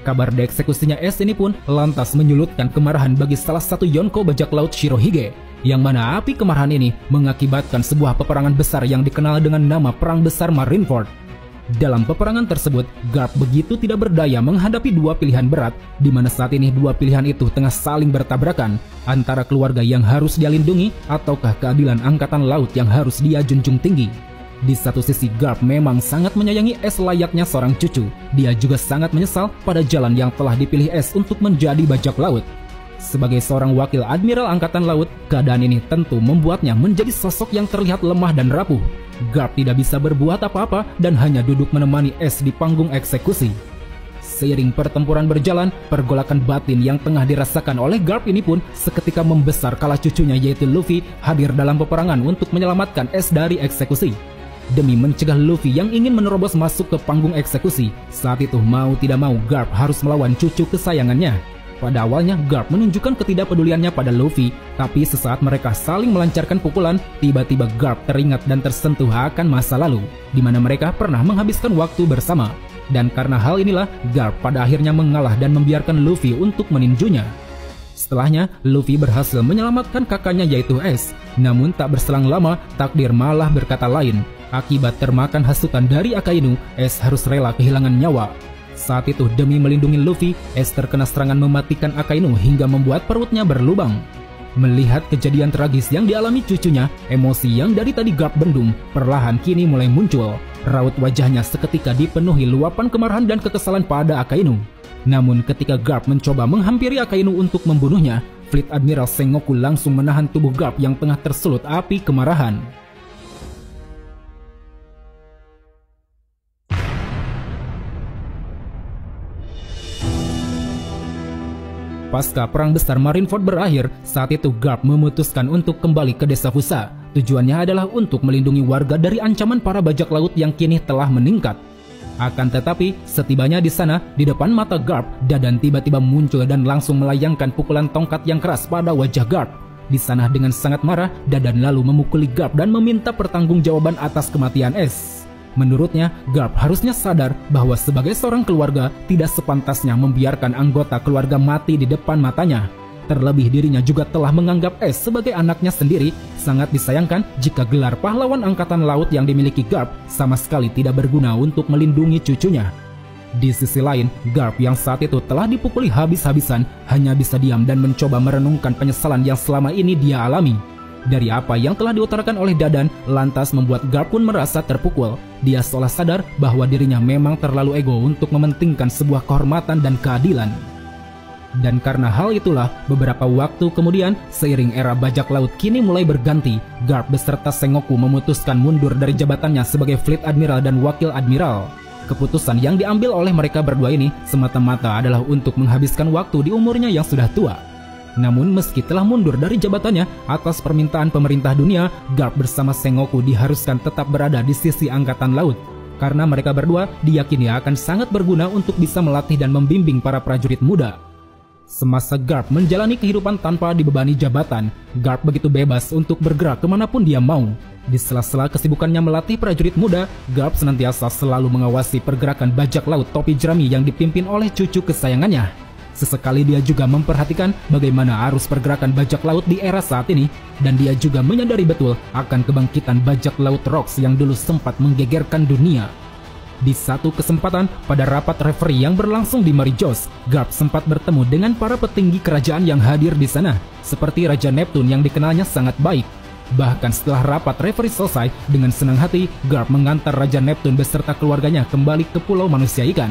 Kabar dieksekusinya S ini pun lantas menyulutkan kemarahan bagi salah satu Yonko bajak laut Shirohige, yang mana api kemarahan ini mengakibatkan sebuah peperangan besar yang dikenal dengan nama Perang Besar Marineford. Dalam peperangan tersebut, Garp begitu tidak berdaya menghadapi dua pilihan berat, di mana saat ini dua pilihan itu tengah saling bertabrakan antara keluarga yang harus dia lindungi ataukah keadilan angkatan laut yang harus dia junjung tinggi. Di satu sisi, Garp memang sangat menyayangi S layaknya seorang cucu. Dia juga sangat menyesal pada jalan yang telah dipilih S untuk menjadi bajak laut. Sebagai seorang wakil Admiral Angkatan Laut, keadaan ini tentu membuatnya menjadi sosok yang terlihat lemah dan rapuh. Garp tidak bisa berbuat apa-apa dan hanya duduk menemani S di panggung eksekusi. Seiring pertempuran berjalan, pergolakan batin yang tengah dirasakan oleh Garp ini pun seketika membesar kala cucunya yaitu Luffy hadir dalam peperangan untuk menyelamatkan S dari eksekusi. Demi mencegah Luffy yang ingin menerobos masuk ke panggung eksekusi, saat itu mau tidak mau Garp harus melawan cucu kesayangannya. Pada awalnya Garp menunjukkan ketidakpeduliannya pada Luffy, tapi sesaat mereka saling melancarkan pukulan, tiba-tiba Garp teringat dan tersentuh akan masa lalu, di mana mereka pernah menghabiskan waktu bersama. Dan karena hal inilah, Garp pada akhirnya mengalah dan membiarkan Luffy untuk meninjunya. Setelahnya, Luffy berhasil menyelamatkan kakaknya yaitu S. Namun tak berselang lama, takdir malah berkata lain. Akibat termakan hasutan dari Akainu, S harus rela kehilangan nyawa. Saat itu demi melindungi Luffy, S terkena serangan mematikan Akainu hingga membuat perutnya berlubang. Melihat kejadian tragis yang dialami cucunya, emosi yang dari tadi Garp bendung perlahan kini mulai muncul. Raut wajahnya seketika dipenuhi luapan kemarahan dan kekesalan pada Akainu. Namun ketika Garp mencoba menghampiri Akainu untuk membunuhnya, Fleet Admiral Sengoku langsung menahan tubuh Garp yang tengah tersulut api kemarahan. Pasca Perang Besar Marineford berakhir, saat itu Garp memutuskan untuk kembali ke desa Fusa. Tujuannya adalah untuk melindungi warga dari ancaman para bajak laut yang kini telah meningkat. Akan tetapi, setibanya di sana, di depan mata Garp, Dadan tiba-tiba muncul dan langsung melayangkan pukulan tongkat yang keras pada wajah Garp. Di sana dengan sangat marah, Dadan lalu memukuli Garp dan meminta pertanggungjawaban atas kematian S. Menurutnya, Garp harusnya sadar bahwa sebagai seorang keluarga tidak sepantasnya membiarkan anggota keluarga mati di depan matanya. Terlebih dirinya juga telah menganggap S sebagai anaknya sendiri. Sangat disayangkan jika gelar pahlawan angkatan laut yang dimiliki Garp sama sekali tidak berguna untuk melindungi cucunya. Di sisi lain, Garp yang saat itu telah dipukuli habis-habisan hanya bisa diam dan mencoba merenungkan penyesalan yang selama ini dia alami. Dari apa yang telah diutarakan oleh Dadan, lantas membuat Garp pun merasa terpukul. Dia seolah sadar bahwa dirinya memang terlalu ego untuk mementingkan sebuah kehormatan dan keadilan. Dan karena hal itulah, beberapa waktu kemudian, seiring era bajak laut kini mulai berganti, Garp beserta Sengoku memutuskan mundur dari jabatannya sebagai Fleet Admiral dan Wakil Admiral. Keputusan yang diambil oleh mereka berdua ini semata-mata adalah untuk menghabiskan waktu di umurnya yang sudah tua. Namun meski telah mundur dari jabatannya atas permintaan pemerintah dunia, Garp bersama Sengoku diharuskan tetap berada di sisi angkatan laut. Karena mereka berdua diyakini akan sangat berguna untuk bisa melatih dan membimbing para prajurit muda. Semasa Garp menjalani kehidupan tanpa dibebani jabatan, Garp begitu bebas untuk bergerak kemanapun dia mau. Di sela-sela kesibukannya melatih prajurit muda, Garp senantiasa selalu mengawasi pergerakan bajak laut topi jerami yang dipimpin oleh cucu kesayangannya. Sesekali dia juga memperhatikan bagaimana arus pergerakan bajak laut di era saat ini, dan dia juga menyadari betul akan kebangkitan bajak laut Rocks yang dulu sempat menggegerkan dunia. Di satu kesempatan, pada rapat referee yang berlangsung di Marijos, Garp sempat bertemu dengan para petinggi kerajaan yang hadir di sana, seperti Raja Neptune yang dikenalnya sangat baik. Bahkan setelah rapat referee selesai, dengan senang hati, Garp mengantar Raja Neptune beserta keluarganya kembali ke Pulau Manusia Ikan.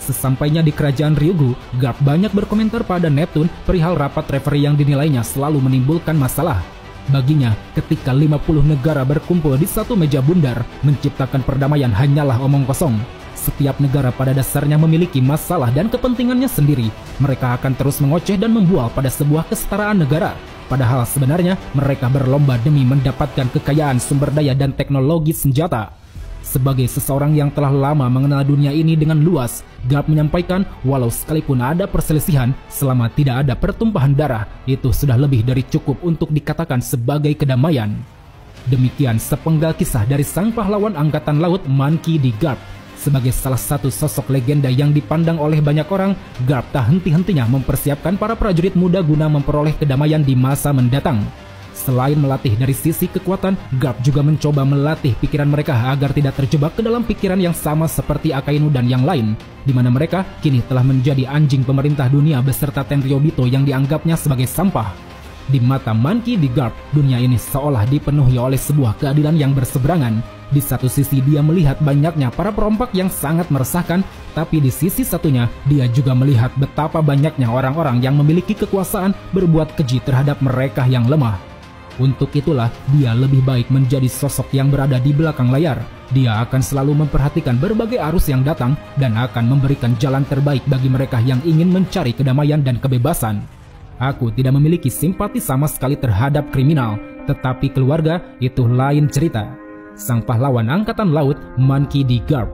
Sesampainya di kerajaan Ryugu, Garp banyak berkomentar pada Neptune perihal rapat referee yang dinilainya selalu menimbulkan masalah. Baginya, ketika 50 negara berkumpul di satu meja bundar, menciptakan perdamaian hanyalah omong kosong. Setiap negara pada dasarnya memiliki masalah dan kepentingannya sendiri. Mereka akan terus mengoceh dan membual pada sebuah kesetaraan negara. Padahal sebenarnya mereka berlomba demi mendapatkan kekayaan sumber daya dan teknologi senjata. Sebagai seseorang yang telah lama mengenal dunia ini dengan luas, Garp menyampaikan walau sekalipun ada perselisihan, selama tidak ada pertumpahan darah, itu sudah lebih dari cukup untuk dikatakan sebagai kedamaian. Demikian sepenggal kisah dari sang pahlawan angkatan laut Monkey D. Garp. Sebagai salah satu sosok legenda yang dipandang oleh banyak orang, Garp tak henti-hentinya mempersiapkan para prajurit muda guna memperoleh kedamaian di masa mendatang. Selain melatih dari sisi kekuatan, Garp juga mencoba melatih pikiran mereka agar tidak terjebak ke dalam pikiran yang sama seperti Akainu dan yang lain, di mana mereka kini telah menjadi anjing pemerintah dunia beserta Tenryobito yang dianggapnya sebagai sampah. Di mata Monkey D. Garp, dunia ini seolah dipenuhi oleh sebuah keadilan yang berseberangan. Di satu sisi dia melihat banyaknya para perompak yang sangat meresahkan, tapi di sisi satunya dia juga melihat betapa banyaknya orang-orang yang memiliki kekuasaan berbuat keji terhadap mereka yang lemah. Untuk itulah dia lebih baik menjadi sosok yang berada di belakang layar. Dia akan selalu memperhatikan berbagai arus yang datang dan akan memberikan jalan terbaik bagi mereka yang ingin mencari kedamaian dan kebebasan. Aku tidak memiliki simpati sama sekali terhadap kriminal, tetapi keluarga itu lain cerita. Sang pahlawan angkatan laut, Monkey D. Garp.